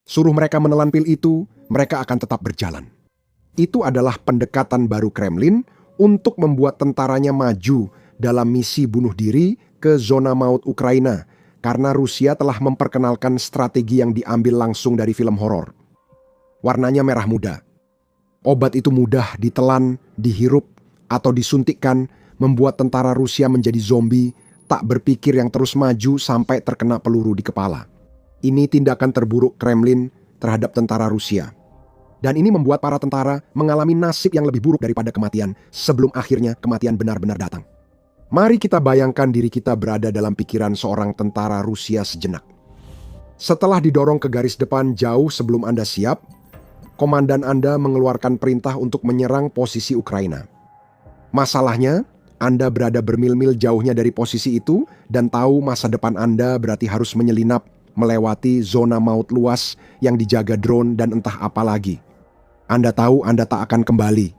Suruh mereka menelan pil itu, mereka akan tetap berjalan. Itu adalah pendekatan baru Kremlin untuk membuat tentaranya maju dalam misi bunuh diri ke zona maut Ukraina, karena Rusia telah memperkenalkan strategi yang diambil langsung dari film horor. Warnanya merah muda. Obat itu mudah ditelan, dihirup, atau disuntikkan, membuat tentara Rusia menjadi zombie, tak berpikir yang terus maju sampai terkena peluru di kepala. Ini tindakan terburuk Kremlin terhadap tentara Rusia. Dan ini membuat para tentara mengalami nasib yang lebih buruk daripada kematian sebelum akhirnya kematian benar-benar datang. Mari kita bayangkan diri kita berada dalam pikiran seorang tentara Rusia sejenak. Setelah didorong ke garis depan jauh sebelum Anda siap, komandan Anda mengeluarkan perintah untuk menyerang posisi Ukraina. Masalahnya, Anda berada bermil-mil jauhnya dari posisi itu dan tahu masa depan Anda berarti harus menyelinap melewati zona maut luas yang dijaga drone dan entah apa lagi. Anda tahu Anda tak akan kembali.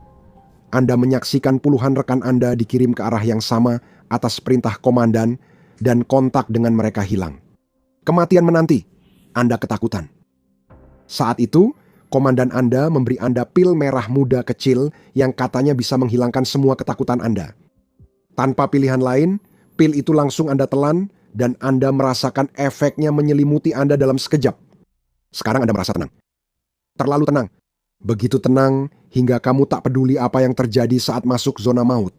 Anda menyaksikan puluhan rekan Anda dikirim ke arah yang sama atas perintah komandan dan kontak dengan mereka hilang. Kematian menanti, Anda ketakutan. Saat itu, komandan Anda memberi Anda pil merah muda kecil yang katanya bisa menghilangkan semua ketakutan Anda. Tanpa pilihan lain, pil itu langsung Anda telan dan Anda merasakan efeknya menyelimuti Anda dalam sekejap. Sekarang Anda merasa tenang. Terlalu tenang. Begitu tenang hingga kamu tak peduli apa yang terjadi saat masuk zona maut.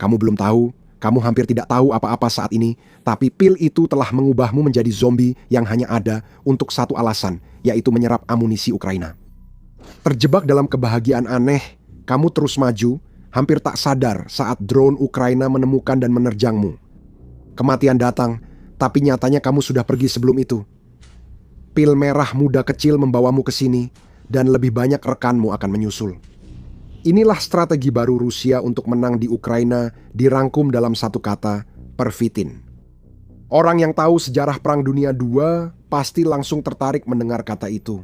Kamu belum tahu, kamu hampir tidak tahu apa-apa saat ini, tapi pil itu telah mengubahmu menjadi zombie yang hanya ada untuk satu alasan, yaitu menyerap amunisi Ukraina. Terjebak dalam kebahagiaan aneh, kamu terus maju, hampir tak sadar saat drone Ukraina menemukan dan menerjangmu. Kematian datang, tapi nyatanya kamu sudah pergi sebelum itu. Pil merah muda kecil membawamu ke sini, dan lebih banyak rekanmu akan menyusul. Inilah strategi baru Rusia untuk menang di Ukraina dirangkum dalam satu kata, pervitin. Orang yang tahu sejarah Perang Dunia II pasti langsung tertarik mendengar kata itu.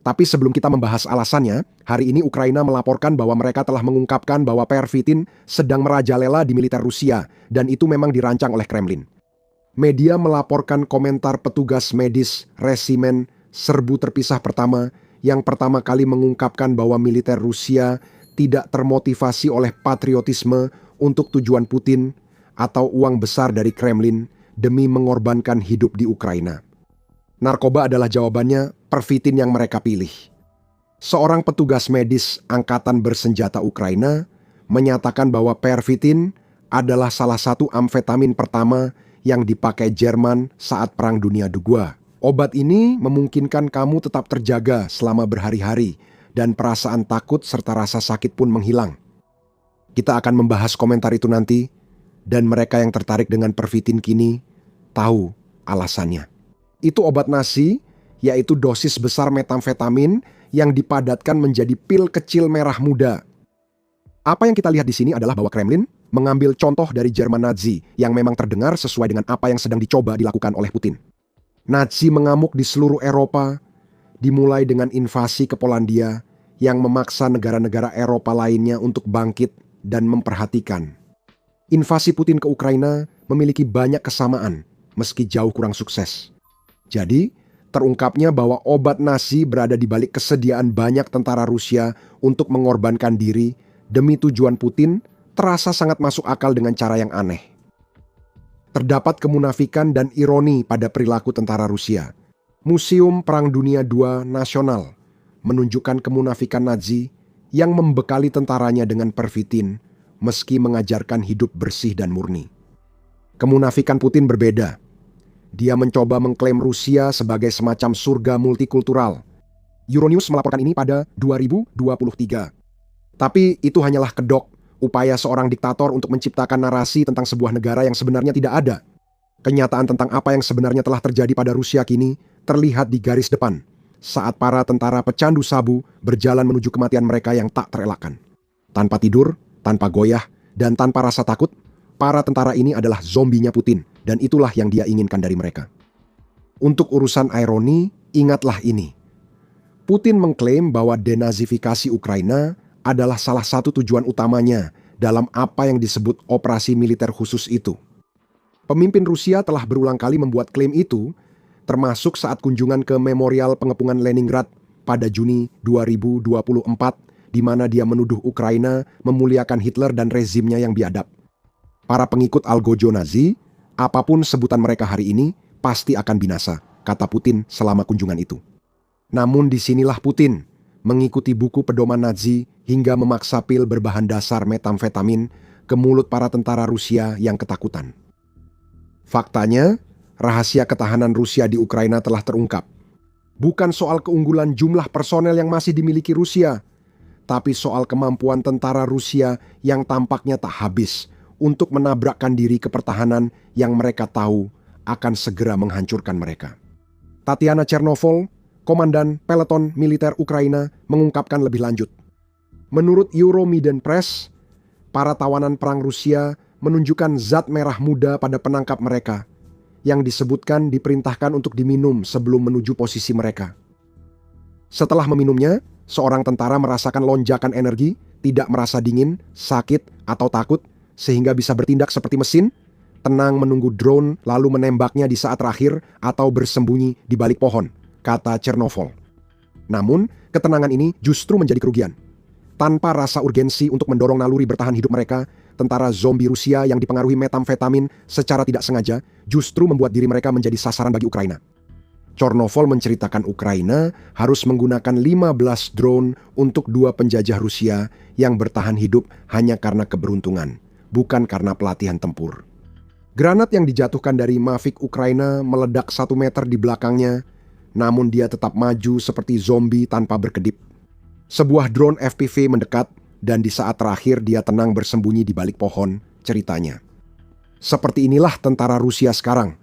Tapi sebelum kita membahas alasannya, hari ini Ukraina melaporkan bahwa mereka telah mengungkapkan bahwa pervitin sedang merajalela di militer Rusia, dan itu memang dirancang oleh Kremlin. Media melaporkan komentar petugas medis resimen serbu terpisah pertama yang pertama kali mengungkapkan bahwa militer Rusia tidak termotivasi oleh patriotisme untuk tujuan Putin atau uang besar dari Kremlin demi mengorbankan hidup di Ukraina. Narkoba adalah jawabannya, pervitin yang mereka pilih. Seorang petugas medis angkatan bersenjata Ukraina menyatakan bahwa pervitin adalah salah satu amfetamin pertama yang dipakai Jerman saat Perang Dunia II. Obat ini memungkinkan kamu tetap terjaga selama berhari-hari dan perasaan takut serta rasa sakit pun menghilang. Kita akan membahas komentar itu nanti dan mereka yang tertarik dengan pervitin kini tahu alasannya. Itu obat nasi, yaitu dosis besar metamfetamin yang dipadatkan menjadi pil kecil merah muda. Apa yang kita lihat di sini adalah bahwa Kremlin mengambil contoh dari Jerman Nazi yang memang terdengar sesuai dengan apa yang sedang dicoba dilakukan oleh Putin. Nazi mengamuk di seluruh Eropa, dimulai dengan invasi ke Polandia yang memaksa negara-negara Eropa lainnya untuk bangkit dan memperhatikan. Invasi Putin ke Ukraina memiliki banyak kesamaan, meski jauh kurang sukses. Jadi, terungkapnya bahwa obat nasi berada di balik kesediaan banyak tentara Rusia untuk mengorbankan diri demi tujuan Putin terasa sangat masuk akal dengan cara yang aneh. Terdapat kemunafikan dan ironi pada perilaku tentara Rusia. Museum Perang Dunia II Nasional menunjukkan kemunafikan Nazi yang membekali tentaranya dengan pervitin meski mengajarkan hidup bersih dan murni. Kemunafikan Putin berbeda. Dia mencoba mengklaim Rusia sebagai semacam surga multikultural. Euronews melaporkan ini pada 2023. Tapi itu hanyalah kedok, upaya seorang diktator untuk menciptakan narasi tentang sebuah negara yang sebenarnya tidak ada. Kenyataan tentang apa yang sebenarnya telah terjadi pada Rusia kini terlihat di garis depan, saat para tentara pecandu sabu berjalan menuju kematian mereka yang tak terelakkan. Tanpa tidur, tanpa goyah, dan tanpa rasa takut, para tentara ini adalah zombinya Putin, dan itulah yang dia inginkan dari mereka. Untuk urusan ironi, ingatlah ini. Putin mengklaim bahwa denazifikasi Ukraina adalah salah satu tujuan utamanya dalam apa yang disebut operasi militer khusus itu. Pemimpin Rusia telah berulang kali membuat klaim itu, termasuk saat kunjungan ke Memorial Pengepungan Leningrad pada Juni 2024, di mana dia menuduh Ukraina memuliakan Hitler dan rezimnya yang biadab. Para pengikut algojo Nazi, apapun sebutan mereka hari ini, pasti akan binasa, kata Putin selama kunjungan itu. Namun disinilah Putin mengikuti buku pedoman Nazi hingga memaksa pil berbahan dasar metamfetamin ke mulut para tentara Rusia yang ketakutan. Faktanya, rahasia ketahanan Rusia di Ukraina telah terungkap. Bukan soal keunggulan jumlah personel yang masih dimiliki Rusia, tapi soal kemampuan tentara Rusia yang tampaknya tak habis untuk menabrakkan diri ke pertahanan yang mereka tahu akan segera menghancurkan mereka. Tatiana Chernovol, komandan peleton militer Ukraina, mengungkapkan lebih lanjut. Menurut Euromaidan Press, para tawanan perang Rusia menunjukkan zat merah muda pada penangkap mereka, yang disebutkan diperintahkan untuk diminum sebelum menuju posisi mereka. Setelah meminumnya, seorang tentara merasakan lonjakan energi, tidak merasa dingin, sakit, atau takut, sehingga bisa bertindak seperti mesin, tenang menunggu drone lalu menembaknya di saat terakhir atau bersembunyi di balik pohon, kata Chernovol. Namun, ketenangan ini justru menjadi kerugian. Tanpa rasa urgensi untuk mendorong naluri bertahan hidup mereka, tentara zombie Rusia yang dipengaruhi metamfetamin secara tidak sengaja justru membuat diri mereka menjadi sasaran bagi Ukraina. Chernovol menceritakan Ukraina harus menggunakan 15 drone untuk 2 penjajah Rusia yang bertahan hidup hanya karena keberuntungan, bukan karena pelatihan tempur. Granat yang dijatuhkan dari Mavic Ukraina meledak 1 meter di belakangnya, namun dia tetap maju seperti zombie tanpa berkedip. Sebuah drone FPV mendekat, dan di saat terakhir dia tenang bersembunyi di balik pohon, ceritanya. Seperti inilah tentara Rusia sekarang.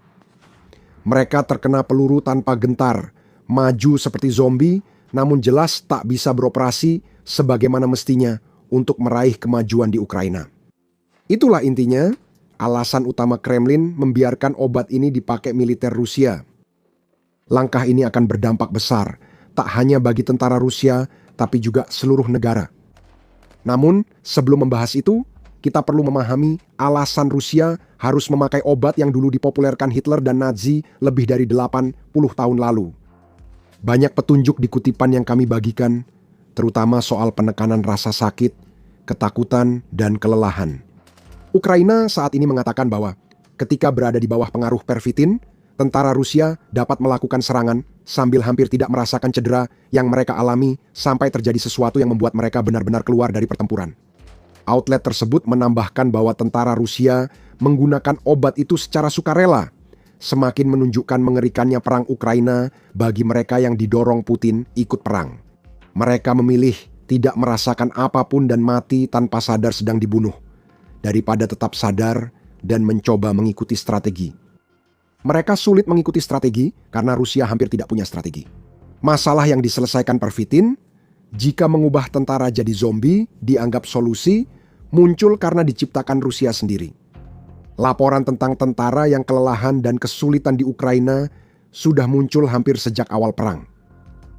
Mereka terkena peluru tanpa gentar, maju seperti zombie, namun jelas tak bisa beroperasi sebagaimana mestinya untuk meraih kemajuan di Ukraina. Itulah intinya, alasan utama Kremlin membiarkan obat ini dipakai militer Rusia. Langkah ini akan berdampak besar, tak hanya bagi tentara Rusia, tapi juga seluruh negara. Namun, sebelum membahas itu, kita perlu memahami alasan Rusia harus memakai obat yang dulu dipopulerkan Hitler dan Nazi lebih dari 80 tahun lalu. Banyak petunjuk di kutipan yang kami bagikan, terutama soal penekanan rasa sakit, ketakutan, dan kelelahan. Ukraina saat ini mengatakan bahwa ketika berada di bawah pengaruh pervitin, tentara Rusia dapat melakukan serangan sambil hampir tidak merasakan cedera yang mereka alami sampai terjadi sesuatu yang membuat mereka benar-benar keluar dari pertempuran. Outlet tersebut menambahkan bahwa tentara Rusia menggunakan obat itu secara sukarela, semakin menunjukkan mengerikannya perang Ukraina bagi mereka yang didorong Putin ikut perang. Mereka memilih tidak merasakan apapun dan mati tanpa sadar sedang dibunuh, daripada tetap sadar dan mencoba mengikuti strategi. Mereka sulit mengikuti strategi karena Rusia hampir tidak punya strategi. Masalah yang diselesaikan pervitin, jika mengubah tentara jadi zombie dianggap solusi, muncul karena diciptakan Rusia sendiri. Laporan tentang tentara yang kelelahan dan kesulitan di Ukraina sudah muncul hampir sejak awal perang.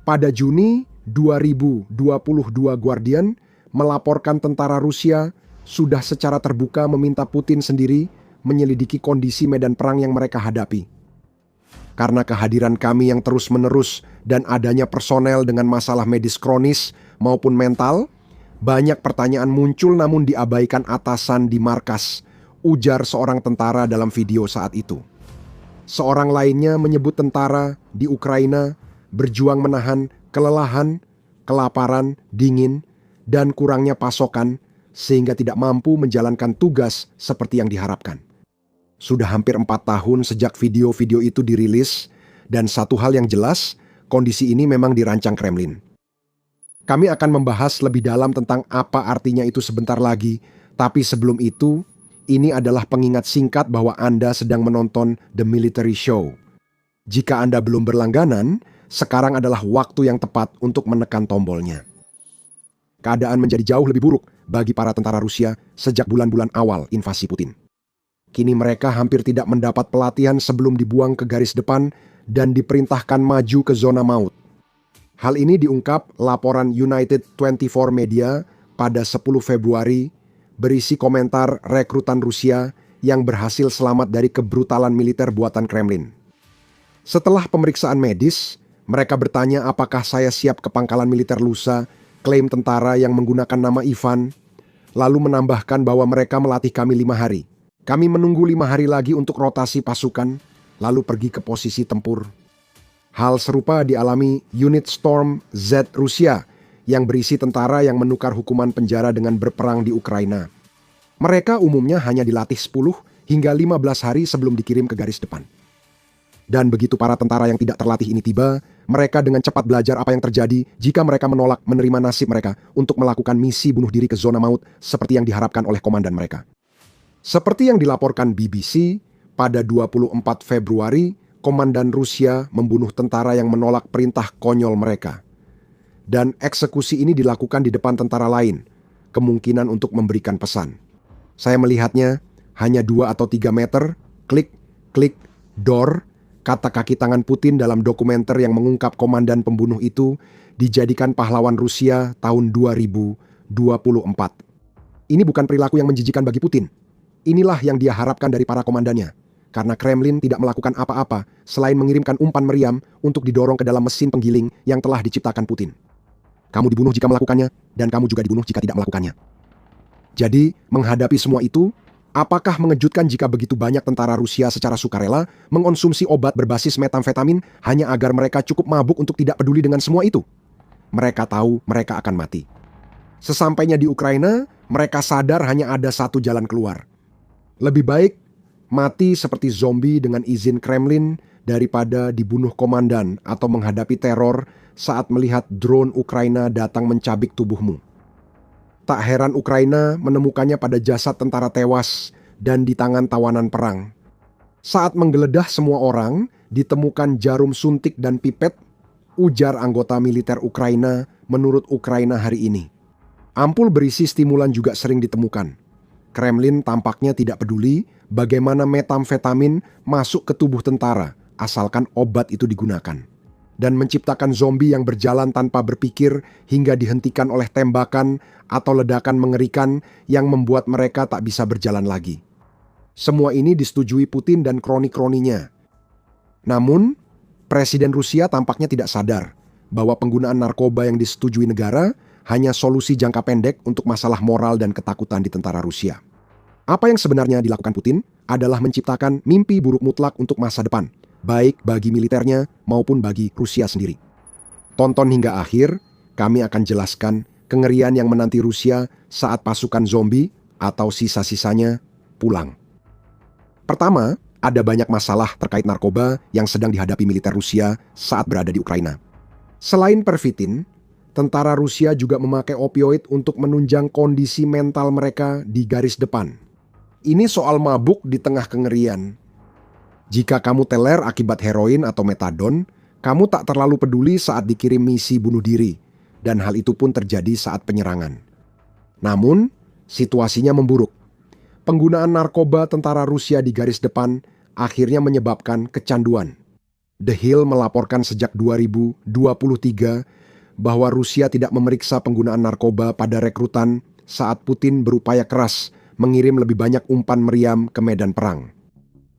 Pada Juni 2022, Guardian melaporkan tentara Rusia sudah secara terbuka meminta Putin sendiri menyelidiki kondisi medan perang yang mereka hadapi. Karena kehadiran kami yang terus-menerus dan adanya personel dengan masalah medis kronis maupun mental, banyak pertanyaan muncul namun diabaikan atasan di markas, ujar seorang tentara dalam video saat itu. Seorang lainnya menyebut tentara di Ukraina berjuang menahan kelelahan, kelaparan, dingin, dan kurangnya pasokan sehingga tidak mampu menjalankan tugas seperti yang diharapkan. Sudah hampir 4 tahun sejak video-video itu dirilis, dan satu hal yang jelas, kondisi ini memang dirancang Kremlin. Kami akan membahas lebih dalam tentang apa artinya itu sebentar lagi, tapi sebelum itu, ini adalah pengingat singkat bahwa Anda sedang menonton The Military Show. Jika Anda belum berlangganan, sekarang adalah waktu yang tepat untuk menekan tombolnya. Keadaan menjadi jauh lebih buruk bagi para tentara Rusia sejak bulan-bulan awal invasi Putin. Kini mereka hampir tidak mendapat pelatihan sebelum dibuang ke garis depan dan diperintahkan maju ke zona maut. Hal ini diungkap laporan United 24 Media pada 10 Februari berisi komentar rekrutan Rusia yang berhasil selamat dari kebrutalan militer buatan Kremlin. Setelah pemeriksaan medis, mereka bertanya apakah saya siap ke pangkalan militer lusa, klaim tentara yang menggunakan nama Ivan, lalu menambahkan bahwa mereka melatih kami 5 hari. Kami menunggu 5 hari lagi untuk rotasi pasukan, lalu pergi ke posisi tempur. Hal serupa dialami unit Storm Z Rusia yang berisi tentara yang menukar hukuman penjara dengan berperang di Ukraina. Mereka umumnya hanya dilatih 10 hingga 15 hari sebelum dikirim ke garis depan. Dan begitu para tentara yang tidak terlatih ini tiba, mereka dengan cepat belajar apa yang terjadi jika mereka menolak menerima nasib mereka untuk melakukan misi bunuh diri ke zona maut seperti yang diharapkan oleh komandan mereka. Seperti yang dilaporkan BBC, pada 24 Februari, komandan Rusia membunuh tentara yang menolak perintah konyol mereka. Dan eksekusi ini dilakukan di depan tentara lain, kemungkinan untuk memberikan pesan. Saya melihatnya hanya 2 atau 3 meter, klik, klik, door, kata kaki tangan Putin dalam dokumenter yang mengungkap komandan pembunuh itu dijadikan pahlawan Rusia tahun 2024. Ini bukan perilaku yang menjijikan bagi Putin. Inilah yang dia harapkan dari para komandannya. Karena Kremlin tidak melakukan apa-apa selain mengirimkan umpan meriam untuk didorong ke dalam mesin penggiling yang telah diciptakan Putin. Kamu dibunuh jika melakukannya, dan kamu juga dibunuh jika tidak melakukannya. Jadi, menghadapi semua itu, apakah mengejutkan jika begitu banyak tentara Rusia secara sukarela mengonsumsi obat berbasis metamfetamin hanya agar mereka cukup mabuk untuk tidak peduli dengan semua itu? Mereka tahu mereka akan mati. Sesampainya di Ukraina, mereka sadar hanya ada satu jalan keluar. Lebih baik mati seperti zombie dengan izin Kremlin daripada dibunuh komandan atau menghadapi teror saat melihat drone Ukraina datang mencabik tubuhmu. Tak heran Ukraina menemukannya pada jasad tentara tewas dan di tangan tawanan perang. Saat menggeledah semua orang, ditemukan jarum suntik dan pipet, ujar anggota militer Ukraina menurut Ukraina hari ini. Ampul berisi stimulan juga sering ditemukan. Kremlin tampaknya tidak peduli bagaimana metamfetamin masuk ke tubuh tentara, asalkan obat itu digunakan. Dan menciptakan zombie yang berjalan tanpa berpikir hingga dihentikan oleh tembakan atau ledakan mengerikan yang membuat mereka tak bisa berjalan lagi. Semua ini disetujui Putin dan kroni-kroninya. Namun, Presiden Rusia tampaknya tidak sadar bahwa penggunaan narkoba yang disetujui negara hanya solusi jangka pendek untuk masalah moral dan ketakutan di tentara Rusia. Apa yang sebenarnya dilakukan Putin adalah menciptakan mimpi buruk mutlak untuk masa depan, baik bagi militernya maupun bagi Rusia sendiri. Tonton hingga akhir, kami akan jelaskan kengerian yang menanti Rusia saat pasukan zombie atau sisa-sisanya pulang. Pertama, ada banyak masalah terkait narkoba yang sedang dihadapi militer Rusia saat berada di Ukraina. Selain pervitin, tentara Rusia juga memakai opioid untuk menunjang kondisi mental mereka di garis depan. Ini soal mabuk di tengah kengerian. Jika kamu teler akibat heroin atau metadon, kamu tak terlalu peduli saat dikirim misi bunuh diri, dan hal itu pun terjadi saat penyerangan. Namun, situasinya memburuk. Penggunaan narkoba tentara Rusia di garis depan akhirnya menyebabkan kecanduan. The Hill melaporkan sejak 2023 bahwa Rusia tidak memeriksa penggunaan narkoba pada rekrutan saat Putin berupaya keras mengirim lebih banyak umpan meriam ke medan perang.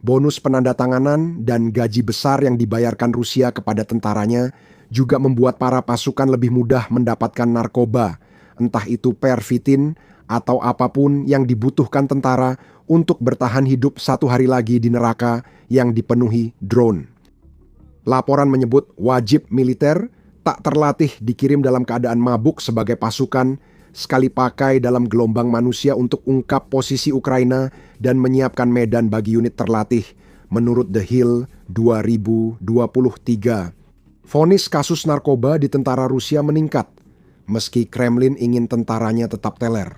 Bonus penandatanganan dan gaji besar yang dibayarkan Rusia kepada tentaranya juga membuat para pasukan lebih mudah mendapatkan narkoba, entah itu pervitin atau apapun yang dibutuhkan tentara untuk bertahan hidup 1 hari lagi di neraka yang dipenuhi drone. Laporan menyebut wajib militer tak terlatih dikirim dalam keadaan mabuk sebagai pasukan sekali pakai dalam gelombang manusia untuk ungkap posisi Ukraina dan menyiapkan medan bagi unit terlatih, menurut The Hill 2023. Vonis kasus narkoba di tentara Rusia meningkat, meski Kremlin ingin tentaranya tetap teler.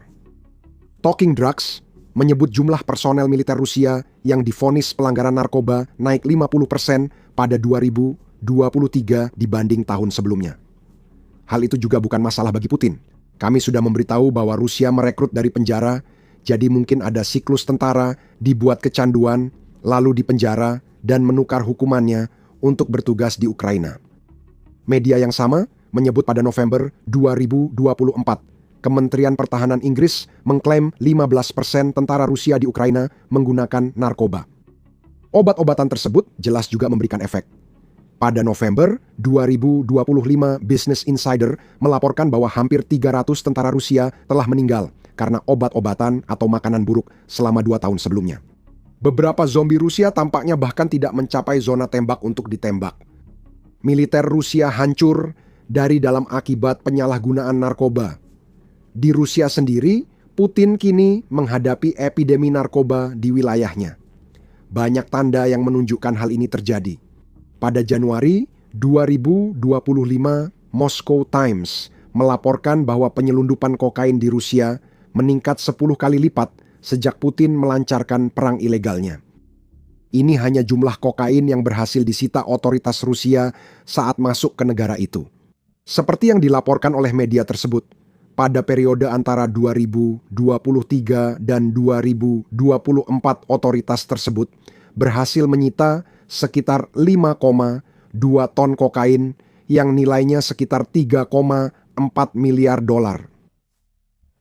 Talking Drugs menyebut jumlah personel militer Rusia yang divonis pelanggaran narkoba naik 50% pada 2023 dibanding tahun sebelumnya. Hal itu juga bukan masalah bagi Putin. Kami sudah memberitahu bahwa Rusia merekrut dari penjara, jadi mungkin ada siklus tentara dibuat kecanduan, lalu dipenjara dan menukar hukumannya untuk bertugas di Ukraina. Media yang sama menyebut pada November 2024, Kementerian Pertahanan Inggris mengklaim 15% tentara Rusia di Ukraina menggunakan narkoba. Obat-obatan tersebut jelas juga memberikan efek. Pada November 2025, Business Insider melaporkan bahwa hampir 300 tentara Rusia telah meninggal karena obat-obatan atau makanan buruk selama 2 tahun sebelumnya. Beberapa zombie Rusia tampaknya bahkan tidak mencapai zona tembak untuk ditembak. Militer Rusia hancur dari dalam akibat penyalahgunaan narkoba. Di Rusia sendiri, Putin kini menghadapi epidemi narkoba di wilayahnya. Banyak tanda yang menunjukkan hal ini terjadi. Pada Januari 2025, Moscow Times melaporkan bahwa penyelundupan kokain di Rusia meningkat 10 kali lipat sejak Putin melancarkan perang ilegalnya. Ini hanya jumlah kokain yang berhasil disita otoritas Rusia saat masuk ke negara itu. Seperti yang dilaporkan oleh media tersebut, pada periode antara 2023 dan 2024 otoritas tersebut berhasil menyita sekitar 5,2 ton kokain yang nilainya sekitar 3,4 miliar dolar.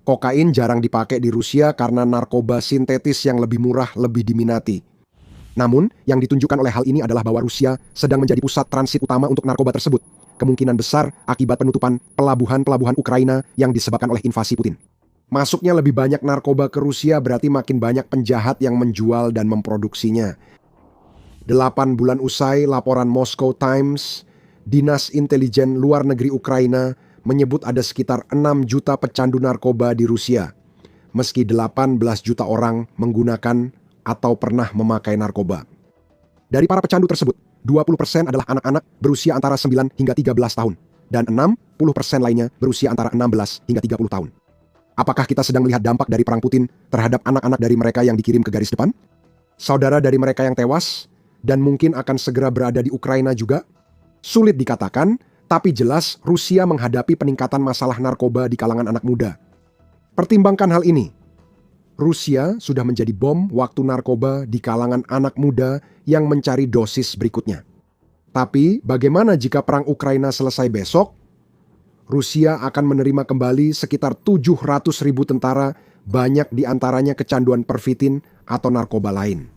Kokain jarang dipakai di Rusia karena narkoba sintetis yang lebih murah lebih diminati. Namun, yang ditunjukkan oleh hal ini adalah bahwa Rusia sedang menjadi pusat transit utama untuk narkoba tersebut. Kemungkinan besar akibat penutupan pelabuhan-pelabuhan Ukraina yang disebabkan oleh invasi Putin. Masuknya lebih banyak narkoba ke Rusia berarti makin banyak penjahat yang menjual dan memproduksinya. 8 bulan usai laporan Moscow Times, Dinas Intelijen Luar Negeri Ukraina menyebut ada sekitar 6 juta pecandu narkoba di Rusia, meski 18 juta orang menggunakan atau pernah memakai narkoba. Dari para pecandu tersebut, 20% adalah anak-anak berusia antara 9 hingga 13 tahun, dan 60% lainnya berusia antara 16 hingga 30 tahun. Apakah kita sedang melihat dampak dari perang Putin terhadap anak-anak dari mereka yang dikirim ke garis depan? Saudara dari mereka yang tewas, dan mungkin akan segera berada di Ukraina juga? Sulit dikatakan, tapi jelas Rusia menghadapi peningkatan masalah narkoba di kalangan anak muda. Pertimbangkan hal ini. Rusia sudah menjadi bom waktu narkoba di kalangan anak muda yang mencari dosis berikutnya. Tapi bagaimana jika perang Ukraina selesai besok? Rusia akan menerima kembali sekitar 700.000 tentara, banyak di antaranya kecanduan pervitin atau narkoba lain.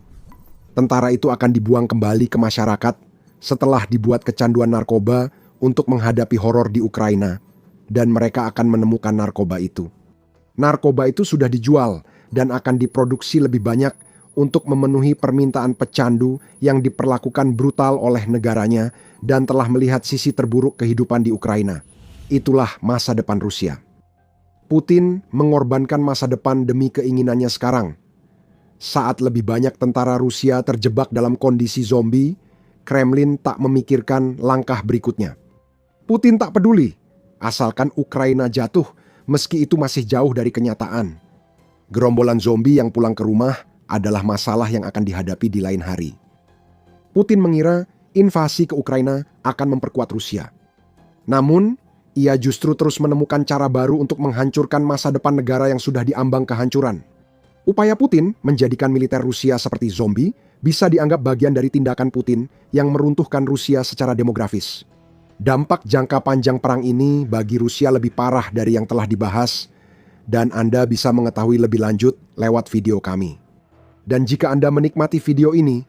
Tentara itu akan dibuang kembali ke masyarakat setelah dibuat kecanduan narkoba untuk menghadapi horor di Ukraina, dan mereka akan menemukan narkoba itu. Narkoba itu sudah dijual dan akan diproduksi lebih banyak untuk memenuhi permintaan pecandu yang diperlakukan brutal oleh negaranya dan telah melihat sisi terburuk kehidupan di Ukraina. Itulah masa depan Rusia. Putin mengorbankan masa depan demi keinginannya sekarang. Saat lebih banyak tentara Rusia terjebak dalam kondisi zombie, Kremlin tak memikirkan langkah berikutnya. Putin tak peduli, asalkan Ukraina jatuh, meski itu masih jauh dari kenyataan. Gerombolan zombie yang pulang ke rumah adalah masalah yang akan dihadapi di lain hari. Putin mengira invasi ke Ukraina akan memperkuat Rusia. Namun, ia justru terus menemukan cara baru untuk menghancurkan masa depan negara yang sudah diambang kehancuran. Upaya Putin menjadikan militer Rusia seperti zombie bisa dianggap bagian dari tindakan Putin yang meruntuhkan Rusia secara demografis. Dampak jangka panjang perang ini bagi Rusia lebih parah dari yang telah dibahas, dan Anda bisa mengetahui lebih lanjut lewat video kami. Dan jika Anda menikmati video ini,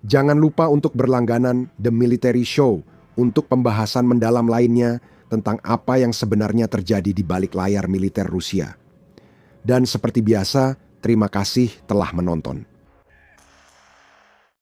jangan lupa untuk berlangganan The Military Show untuk pembahasan mendalam lainnya tentang apa yang sebenarnya terjadi di balik layar militer Rusia. Dan seperti biasa, terima kasih telah menonton.